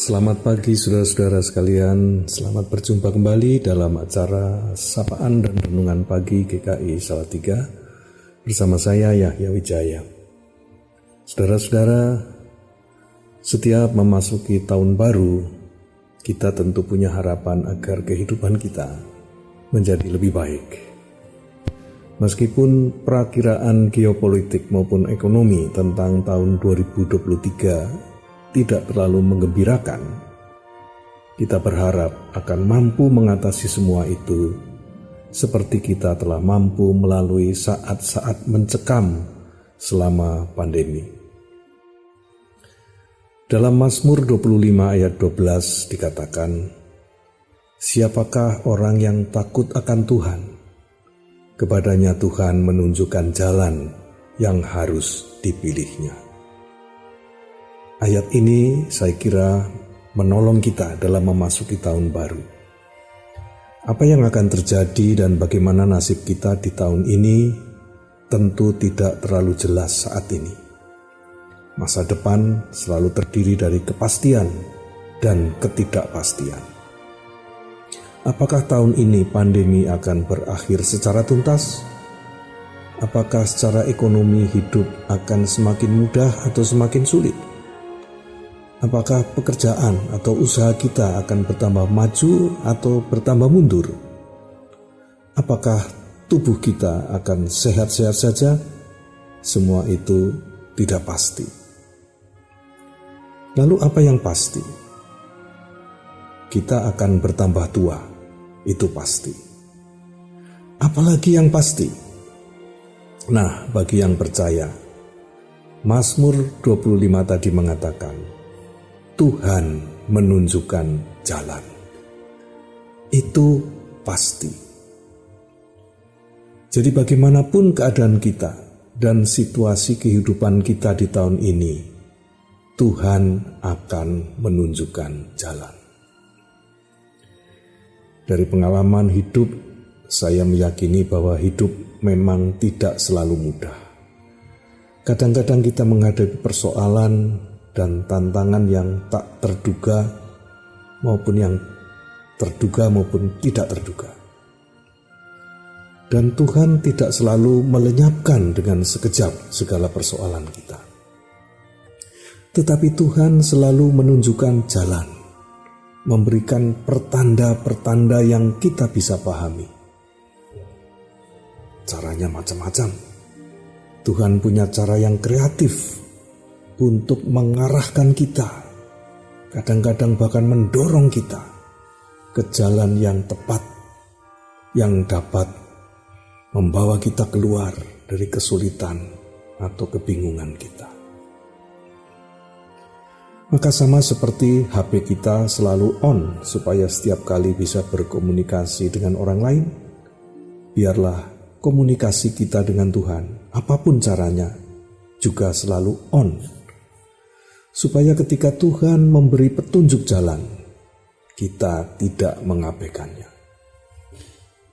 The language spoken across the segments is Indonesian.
Selamat pagi saudara-saudara sekalian, selamat berjumpa kembali dalam acara Sapaan dan Renungan Pagi GKI Salatiga bersama saya Yahya Wijaya. Saudara-saudara, setiap memasuki tahun baru, kita tentu punya harapan agar kehidupan kita menjadi lebih baik. Meskipun perakiraan geopolitik maupun ekonomi tentang tahun 2023 tidak terlalu menggembirakan, kita berharap akan mampu mengatasi semua itu seperti kita telah mampu melalui saat-saat mencekam selama pandemi. Dalam Mazmur 25 ayat 12 dikatakan, "Siapakah orang yang takut akan Tuhan? Kepadanya Tuhan menunjukkan jalan yang harus dipilihnya." Ayat ini saya kira menolong kita dalam memasuki tahun baru. Apa yang akan terjadi dan bagaimana nasib kita di tahun ini tentu tidak terlalu jelas saat ini. Masa depan selalu terdiri dari kepastian dan ketidakpastian. Apakah tahun ini pandemi akan berakhir secara tuntas? Apakah secara ekonomi hidup akan semakin mudah atau semakin sulit? Apakah pekerjaan atau usaha kita akan bertambah maju atau bertambah mundur? Apakah tubuh kita akan sehat-sehat saja? Semua itu tidak pasti. Lalu apa yang pasti? Kita akan bertambah tua, itu pasti. Apalagi yang pasti? Nah, bagi yang percaya, Mazmur 25 tadi mengatakan, Tuhan menunjukkan jalan. Itu pasti. Jadi bagaimanapun keadaan kita dan situasi kehidupan kita di tahun ini, Tuhan akan menunjukkan jalan. Dari pengalaman hidup, saya meyakini bahwa hidup memang tidak selalu mudah. Kadang-kadang kita menghadapi persoalan dan tantangan yang tak terduga maupun yang terduga maupun tidak terduga. Dan Tuhan tidak selalu melenyapkan dengan sekejap segala persoalan kita. Tetapi Tuhan selalu menunjukkan jalan, memberikan pertanda-pertanda yang kita bisa pahami. Caranya macam-macam. Tuhan punya cara yang kreatif untuk mengarahkan kita, kadang-kadang bahkan mendorong kita ke jalan yang tepat, yang dapat membawa kita keluar dari kesulitan atau kebingungan kita. Maka sama seperti HP kita selalu on supaya setiap kali bisa berkomunikasi dengan orang lain, biarlah komunikasi kita dengan Tuhan, apapun caranya, juga selalu on. Supaya ketika Tuhan memberi petunjuk jalan, kita tidak mengabaikannya.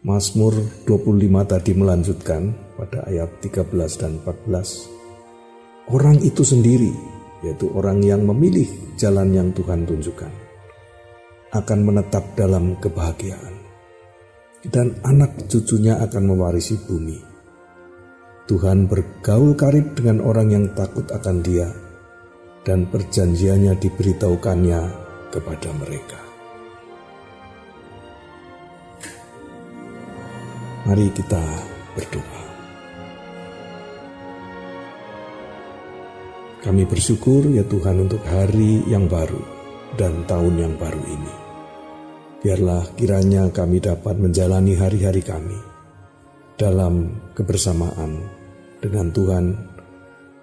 Mazmur 25 tadi melanjutkan pada ayat 13 dan 14. Orang itu sendiri, yaitu orang yang memilih jalan yang Tuhan tunjukkan, akan menetap dalam kebahagiaan. Dan anak cucunya akan mewarisi bumi. Tuhan bergaul karib dengan orang yang takut akan Dia, dan perjanjiannya diberitahukannya kepada mereka. Mari kita berdoa. Kami bersyukur ya Tuhan untuk hari yang baru dan tahun yang baru ini. Biarlah kiranya kami dapat menjalani hari-hari kami dalam kebersamaan dengan Tuhan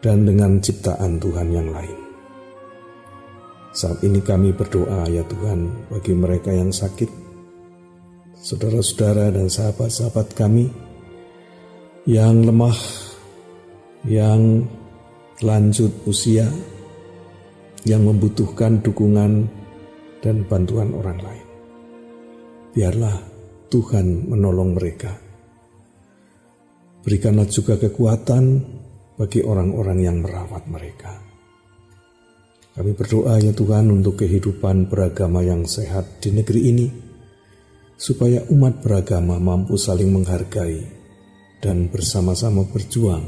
dan dengan ciptaan Tuhan yang lain. Saat ini kami berdoa ya Tuhan bagi mereka yang sakit, saudara-saudara dan sahabat-sahabat kami yang lemah, yang lanjut usia, yang membutuhkan dukungan dan bantuan orang lain. Biarlah Tuhan menolong mereka. Berikanlah juga kekuatan bagi orang-orang yang merawat mereka. Kami berdoa ya Tuhan untuk kehidupan beragama yang sehat di negeri ini, supaya umat beragama mampu saling menghargai dan bersama-sama berjuang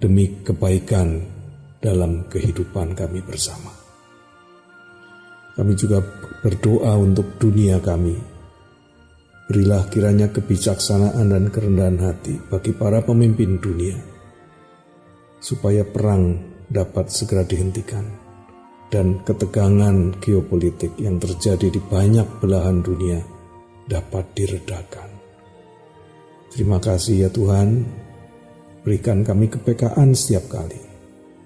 demi kebaikan dalam kehidupan kami bersama. Kami juga berdoa untuk dunia kami. Berilah kiranya kebijaksanaan dan kerendahan hati bagi para pemimpin dunia, supaya perang dapat segera dihentikan dan ketegangan geopolitik yang terjadi di banyak belahan dunia dapat diredakan. Terima kasih ya Tuhan, berikan kami kepekaan setiap kali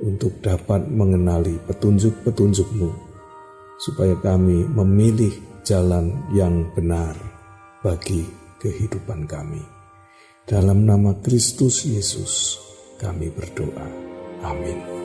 untuk dapat mengenali petunjuk-petunjuk-Mu, supaya kami memilih jalan yang benar bagi kehidupan kami. Dalam nama Kristus Yesus kami berdoa. Amin.